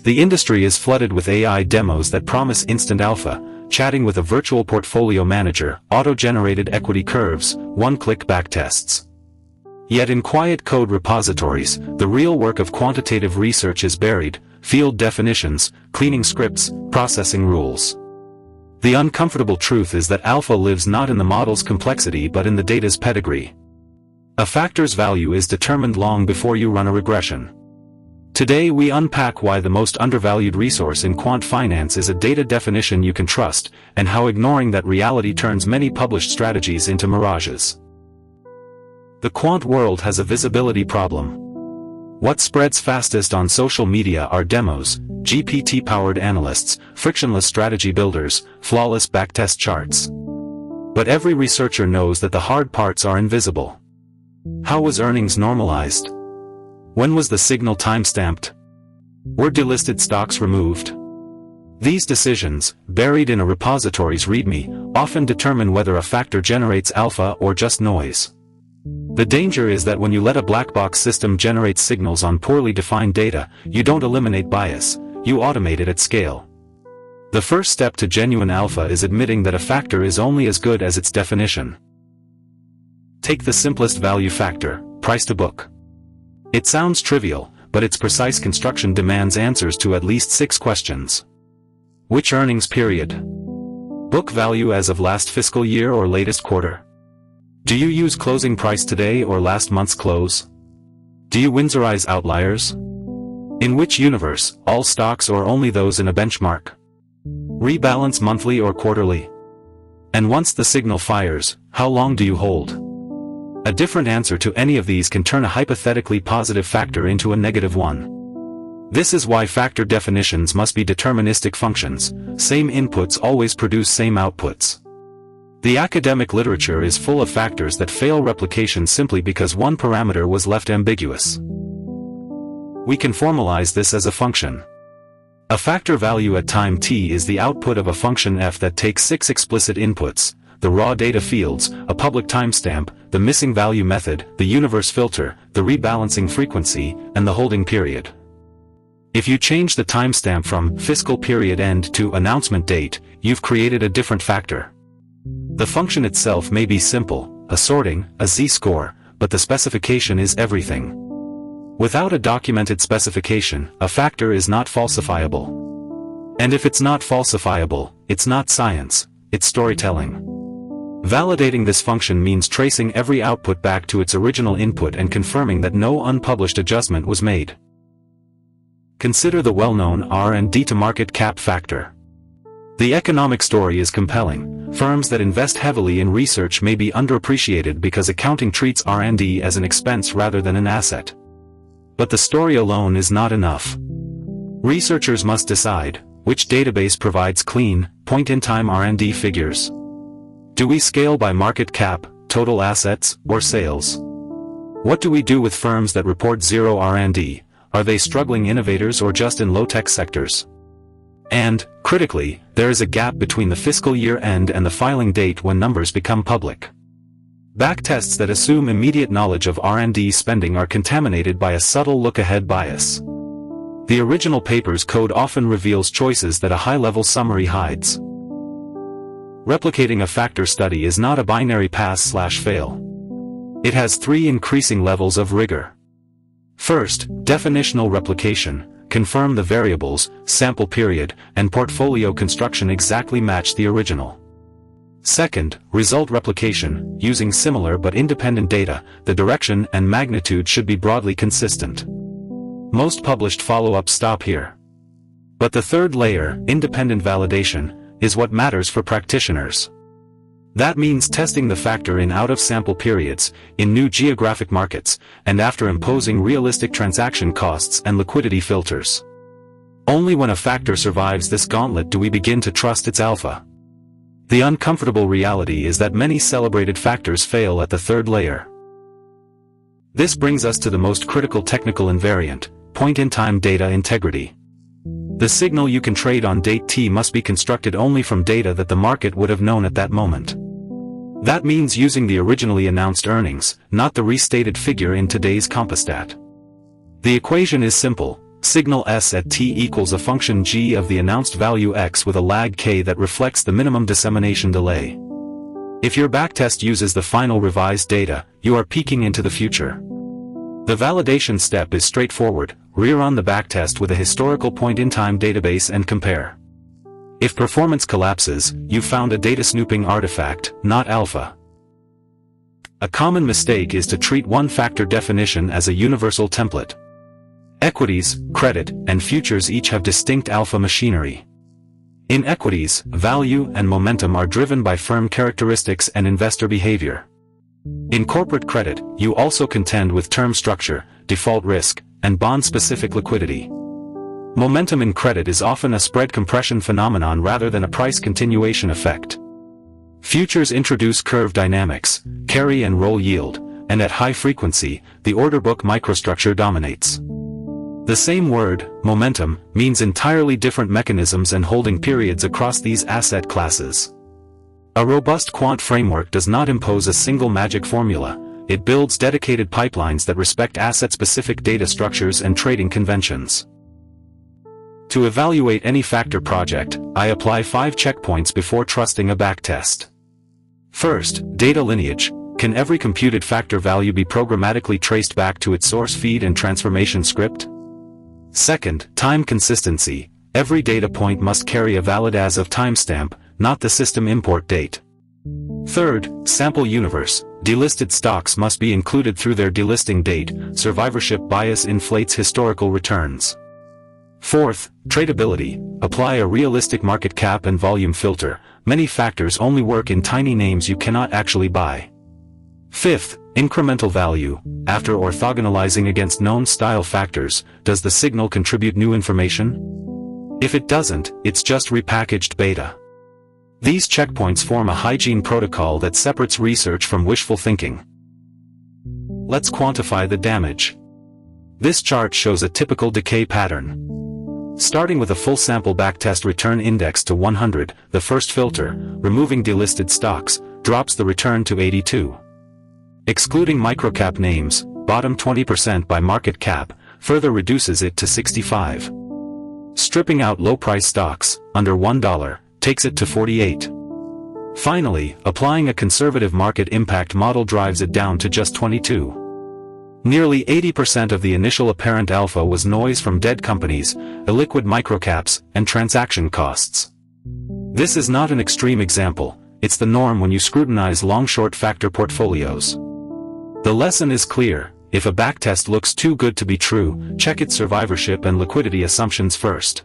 The industry is flooded with AI demos that promise instant alpha, chatting with a virtual portfolio manager, auto-generated equity curves, one-click backtests. Yet in quiet code repositories, the real work of quantitative research is buried: field definitions, cleaning scripts, processing rules. The uncomfortable truth is that alpha lives not in the model's complexity but in the data's pedigree. A factor's value is determined long before you run a regression. Today we unpack why the most undervalued resource in quant finance is a data definition you can trust, and how ignoring that reality turns many published strategies into mirages. The quant world has a visibility problem. What spreads fastest on social media are demos, GPT-powered analysts, frictionless strategy builders, flawless backtest charts. But every researcher knows that the hard parts are invisible. How was earnings normalized? When was the signal timestamped? Were delisted stocks removed? These decisions, buried in a repository's README, often determine whether a factor generates alpha or just noise. The danger is that when you let a black box system generate signals on poorly defined data, you don't eliminate bias, you automate it at scale. The first step to genuine alpha is admitting that a factor is only as good as its definition. Take the simplest value factor, price to book. It sounds trivial, but its precise construction demands answers to at least 6 questions. Which earnings period? Book value as of last fiscal year or latest quarter? Do you use closing price today or last month's close? Do you Winsorize outliers? In which universe, all stocks or only those in a benchmark? Rebalance monthly or quarterly? And once the signal fires, how long do you hold? A different answer to any of these can turn a hypothetically positive factor into a negative one. This is why factor definitions must be deterministic functions. Same inputs always produce same outputs. The academic literature is full of factors that fail replication simply because one parameter was left ambiguous. We can formalize this as a function. A factor value at time t is the output of a function f that takes 6 explicit inputs: the raw data fields, a public timestamp, the missing value method, the universe filter, the rebalancing frequency, and the holding period. If you change the timestamp from fiscal period end to announcement date, you've created a different factor. The function itself may be simple, a sorting, a z-score, but the specification is everything. Without a documented specification, a factor is not falsifiable. And if it's not falsifiable, it's not science, it's storytelling. Validating this function means tracing every output back to its original input and confirming that no unpublished adjustment was made. Consider the well-known R&D to market cap factor. The economic story is compelling. Firms that invest heavily in research may be underappreciated because accounting treats R&D as an expense rather than an asset. But the story alone is not enough. Researchers must decide which database provides clean, point-in-time R&D figures. Do we scale by market cap, total assets, or sales? What do we do with firms that report zero R&D? Are they struggling innovators or just in low-tech sectors? And, critically, there is a gap between the fiscal year end and the filing date when numbers become public. Backtests that assume immediate knowledge of R&D spending are contaminated by a subtle look-ahead bias. The original paper's code often reveals choices that a high-level summary hides. Replicating a factor study is not a binary pass/fail. It has 3 increasing levels of rigor. First, definitional replication. Confirm the variables, sample period, and portfolio construction exactly match the original. Second, result replication. Using similar but independent data, the direction and magnitude should be broadly consistent. Most published follow-ups stop here. But the third layer, independent validation, is what matters for practitioners. That means testing the factor in out-of-sample periods, in new geographic markets, and after imposing realistic transaction costs and liquidity filters. Only when a factor survives this gauntlet do we begin to trust its alpha. The uncomfortable reality is that many celebrated factors fail at the third layer. This brings us to the most critical technical invariant, point-in-time data integrity. The signal you can trade on date T must be constructed only from data that the market would have known at that moment. That means using the originally announced earnings, not the restated figure in today's Compostat. The equation is simple: Signal S at t equals a function g of the announced value x with a lag k that reflects the minimum dissemination delay. If your backtest uses the final revised data, you are peeking into the future. The validation step is straightforward: rerun the backtest with a historical point-in-time database and compare. If performance collapses, you found a data snooping artifact, not alpha. A common mistake is to treat one-factor definition as a universal template. Equities, credit, and futures each have distinct alpha machinery. In equities, value and momentum are driven by firm characteristics and investor behavior. In corporate credit, you also contend with term structure, default risk, and bond-specific liquidity. Momentum in credit is often a spread compression phenomenon rather than a price continuation effect. Futures introduce curve dynamics, carry and roll yield, and at high frequency, the order book microstructure dominates. The same word, momentum, means entirely different mechanisms and holding periods across these asset classes. A robust quant framework does not impose a single magic formula. It builds dedicated pipelines that respect asset-specific data structures and trading conventions. To evaluate any factor project, I apply 5 checkpoints before trusting a backtest. First, data lineage. Can every computed factor value be programmatically traced back to its source feed and transformation script? Second, time consistency. Every data point must carry a valid as-of timestamp, not the system import date. Third, sample universe. Delisted stocks must be included through their delisting date. Survivorship bias inflates historical returns. Fourth, tradability. Apply a realistic market cap and volume filter. Many factors only work in tiny names you cannot actually buy. Fifth, incremental value. After orthogonalizing against known style factors, does the signal contribute new information? If it doesn't, it's just repackaged beta. These checkpoints form a hygiene protocol that separates research from wishful thinking. Let's quantify the damage. This chart shows a typical decay pattern. Starting with a full sample backtest return index to 100, the first filter, removing delisted stocks, drops the return to 82. Excluding microcap names, bottom 20% by market cap, further reduces it to 65. Stripping out low-price stocks, under $1, takes it to 48. Finally, applying a conservative market impact model drives it down to just 22. Nearly 80% of the initial apparent alpha was noise from dead companies, illiquid microcaps, and transaction costs. This is not an extreme example, it's the norm when you scrutinize long-short factor portfolios. The lesson is clear: if a backtest looks too good to be true, check its survivorship and liquidity assumptions first.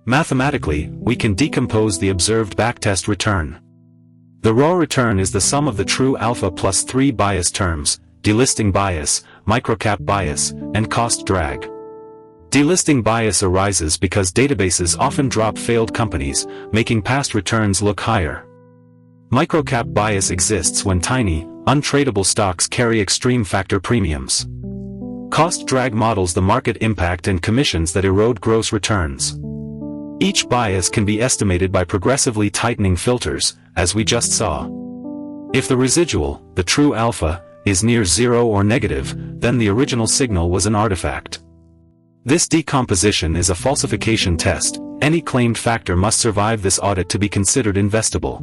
Mathematically, we can decompose the observed backtest return. The raw return is the sum of the true alpha plus 3 bias terms: delisting bias, microcap bias, and cost drag. Delisting bias arises because databases often drop failed companies, making past returns look higher. Microcap bias exists when tiny, untradable stocks carry extreme factor premiums. Cost drag models the market impact and commissions that erode gross returns. Each bias can be estimated by progressively tightening filters, as we just saw. If the residual, the true alpha, is near zero or negative, then the original signal was an artifact. This decomposition is a falsification test. Any claimed factor must survive this audit to be considered investable.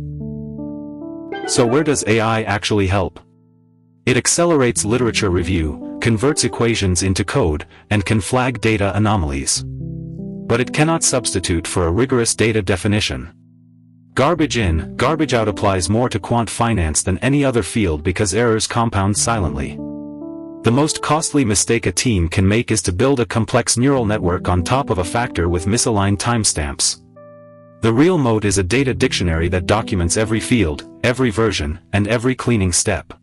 So where does AI actually help? It accelerates literature review, converts equations into code, and can flag data anomalies. But it cannot substitute for a rigorous data definition. Garbage in, garbage out applies more to quant finance than any other field because errors compound silently. The most costly mistake a team can make is to build a complex neural network on top of a factor with misaligned timestamps. The real moat is a data dictionary that documents every field, every version, and every cleaning step.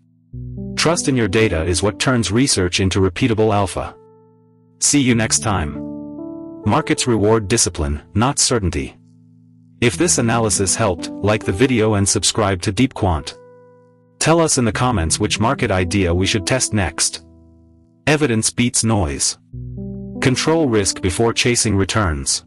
Trust in your data is what turns research into repeatable alpha. See you next time. Markets reward discipline, not certainty. If this analysis helped, like the video and subscribe to DeepQuant. Tell us in the comments which market idea we should test next. Evidence beats noise. Control risk before chasing returns.